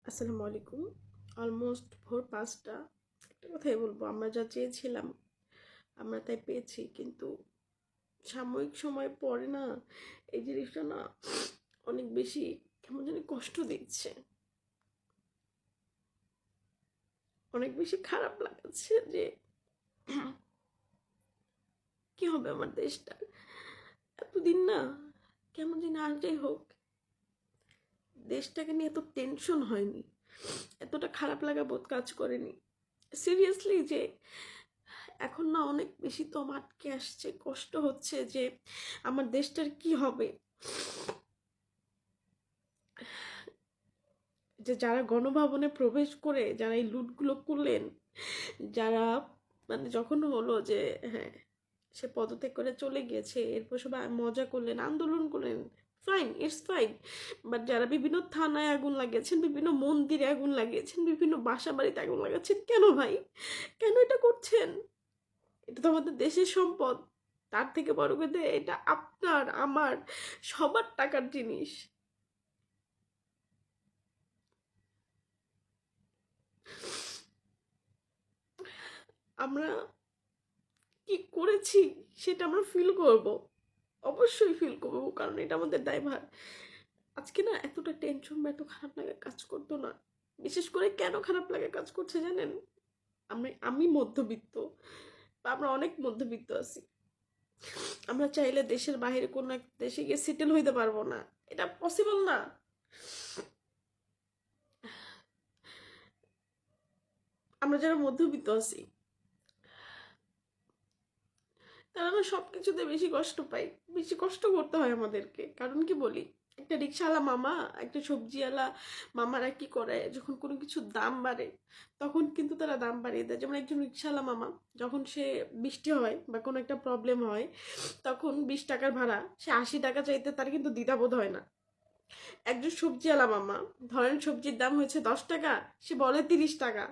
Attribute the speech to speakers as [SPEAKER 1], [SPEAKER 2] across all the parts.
[SPEAKER 1] আসসালামু আলাইকুম। অলমোস্ট ভোর ৫টা। একটা কথাই বলবো, আমরা যা চেয়েছিলাম আমরা তাই পেয়েছি, কিন্তু সাময়িক সময় পরে না এই জিনিসটা না অনেক বেশি কেমন জানি কষ্ট দিচ্ছে, অনেক বেশি খারাপ লাগাচ্ছে যে কি হবে আমার দেশটার। এতদিন না কেমন জানি আর যাই হোক দেশটাকে নিয়ে এত টেনশন হয়নি, এতটা খারাপ লাগা বোধ কাজ করেনি সিরিয়াসলি। যে এখন না অনেক বেশি দম আটকে আসছে, কষ্ট হচ্ছে যে আমার দেশটার কি হবে। যে যারা গণভবনে প্রবেশ করে যারা এই লুটগুলো করলেন, যারা মানে যখন হলো যে হ্যাঁ সে পদত্যাগ করে চলে গিয়েছে, এরপর সবাই মজা করলেন, আন্দোলন করলেন, ফাইন, ইটস ফাইন। বাট যারা বিভিন্ন থানায় আগুন লাগিয়েছেন, বিভিন্ন মন্দিরে আগুন লাগিয়েছেন, বিভিন্ন বাসা বাড়িতে আগুন লাগাচ্ছেন, কেন ভাই, কেন এটা করছেন? এটা তো আমাদের দেশের সম্পদ। তার থেকে বড় কথা, এটা আপনার আমার সবার টাকার জিনিস। আমরা কি করেছি সেটা আমরা ফিল করব, অবশ্যই ফিল করব, কারণ এটা আমাদের দায়ভার। আজকে না এতটা টেনশন বা এত খারাপ লাগা কাজ করতো না। বিশেষ করে কেন খারাপ লাগা কাজ করছে জানেন? আমি মধ্যবিত্ত, বা আমরা অনেক মধ্যবিত্ত আছি। আমরা চাইলে দেশের বাইরে কোনো এক দেশে গিয়ে সেটেল হইতে পারবো না, এটা পসিবল না। আমরা যারা মধ্যবিত্ত আছি তারা না সবকিছুতে বেশি কষ্ট পাই, বেশি কষ্ট করতে হয় আমাদেরকে। কারণ কি বলি, একটা রিক্সাওয়ালা মামা, একটা সবজিওয়ালা মামারা কি করে, যখন কোনো কিছুর দাম বাড়ে তখন কিন্তু তারা দাম বাড়িয়ে দেয়। যেমন একজন রিক্সাওয়ালা মামা যখন সে বৃষ্টি হয় বা কোনো একটা প্রবলেম হয়, তখন 20 টাকার ভাড়া সে 80 টাকা চাইতে তার কিন্তু দ্বিধাবোধ হয় না। একজন সবজিওয়ালা মামা, ধরেন সবজির দাম হয়েছে 10 টাকা, সে বলে 30 টাকা।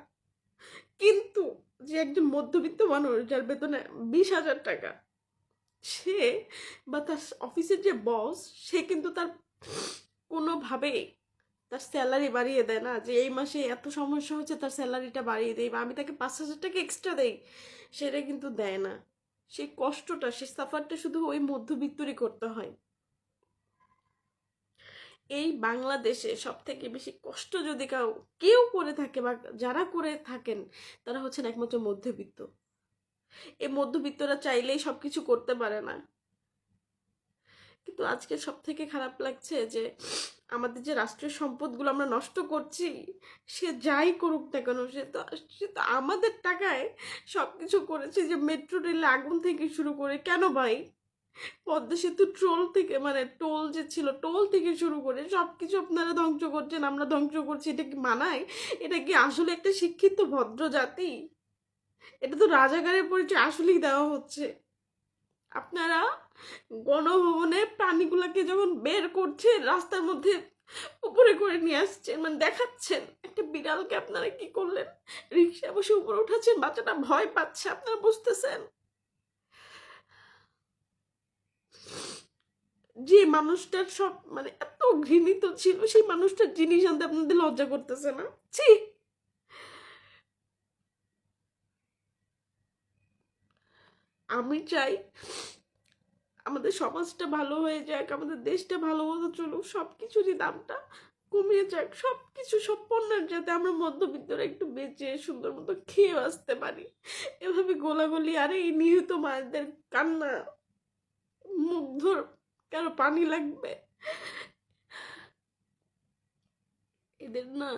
[SPEAKER 1] কিন্তু যে একজন মধ্যবিত্ত মানুষ যার বেতন 20,000 টাকা, সে বা তার অফিসের যে বস, সে কিন্তু তার কোনোভাবে তার স্যালারি বাড়িয়ে দেয় না, যে এই মাসে এত সমস্যা হচ্ছে তার স্যালারিটা বাড়িয়ে দেয় বা আমি তাকে 5,000 টাকা এক্সট্রা দেই, সেটা কিন্তু দেয় না। সেই কষ্টটা, সেই সাফারটা শুধু ওই মধ্যবিত্তরই করতে হয়। এই বাংলাদেশে সব থেকে বেশি কষ্ট যদি কেউ করে থাকে বা যারা করে থাকেন, তারা হচ্ছেন একমাত্র মধ্যবিত্ত। এই মধ্যবিত্তরা চাইলেই সবকিছু করতে পারে না। কিন্তু আজকে সব থেকে খারাপ লাগছে যে আমাদের যে রাষ্ট্রীয় সম্পদগুলো আমরা নষ্ট করছি, সে যাই করুক না কেন, সে তো আমাদের টাকায় সবকিছু করেছে। যে মেট্রো রেলে আগুন থেকে শুরু করে, কেন ভাই, পদ্মা সেতু ট্রোল থেকে মানে টোল যে ছিল, টোল থেকে শুরু করে সবকিছু আপনারা ধ্বংস করছেন, আমরা ধ্বংস করছি। এটা কি মানায়? এটা কি আসলে একটা শিক্ষিত ভদ্র জাতি? এটা তো রাজাকারের পরিচয় আসলেই দেওয়া হচ্ছে। আপনারা গণভবনে প্রাণীগুলাকে যখন বের করছেন রাস্তার মধ্যে, উপরে করে নিয়ে আসছেন, মানে দেখাচ্ছেন, একটা বিড়ালকে আপনারা কি করলেন, রিক্সা বসে উপরে উঠাচ্ছেন, বাচ্চাটা ভয় পাচ্ছে, আপনারা বুঝতেছেন? যে মানুষটার সব মানে এত ঘৃণিত ছিল, সেই মানুষটার জিনিস আনতে আপনাদের লজ্জা করতেছে না? ছি। আমি চাই আমাদের সমাজটা ভালো হয়ে যাক, আমাদের দেশটা ভালো মতো চলুক, সবকিছুরই দামটা কমিয়ে যাক, সবকিছু সব পণ্যের যাতে আমরা মধ্যবিত্তরা একটু বেঁচে সুন্দর মতো খেয়ে আসতে পারি। এভাবে গোলাগুলি, আরে এই নিহত মায়েদের কান্না, মুগ্ধ কারো পানি লাগবে, এদের না,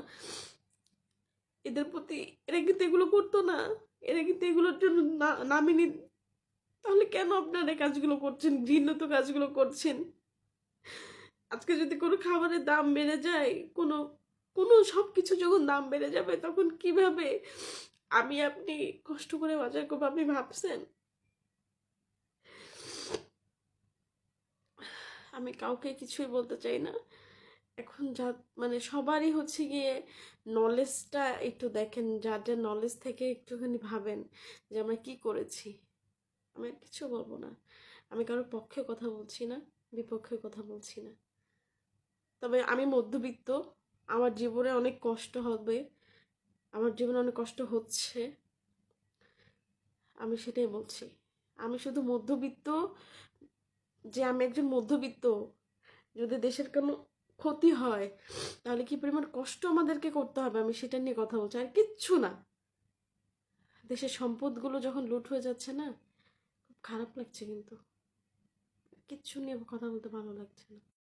[SPEAKER 1] এদের প্রতি, এরা কিন্তু এগুলো করতো না, এরা কিন্তু এগুলোর জন্য নামেনি। তাহলে কেন আপনারা এই কাজগুলো করছেন, ঘৃণিত কাজগুলো করছেন? আজকে যদি কোনো খাবারের দাম বেড়ে যায়, কোনো কোনো সব কিছু যখন দাম বেড়ে যাবে, তখন কিভাবে আমি আপনি কষ্ট করে বাজার করবো, আপনি ভাবছেন? আমি কাউকে কিছুই বলতে চাই না এখন। যা মানে সবারই হচ্ছে গিয়ে নলেজটা একটু দেখেন, যার যার নলেজ থেকে একটুখানি ভাবেন যে আমরা কি করেছি। আমি আর কিছু বলবো না। আমি কারোর পক্ষে কথা বলছি না, বিপক্ষে কথা বলছি না। তবে আমি মধ্যবিত্ত, আমার জীবনে অনেক কষ্ট হবে, আমার জীবনে অনেক কষ্ট হচ্ছে, আমি সেটাই বলছি। আমি শুধু মধ্যবিত্ত, যে আমি একজন মধ্যবিত্ত, যদি দেশের কোনো ক্ষতি হয় তাহলে কি পরিমাণ কষ্ট আমাদেরকে করতে হবে, আমি সেটা নিয়ে কথা বলছি, আর কিচ্ছু না। দেশের সম্পদগুলো যখন লুট হয়ে যাচ্ছে না, খুব খারাপ লাগছে, কিন্তু কিচ্ছু নিয়ে কথা বলতে ভালো লাগছে না।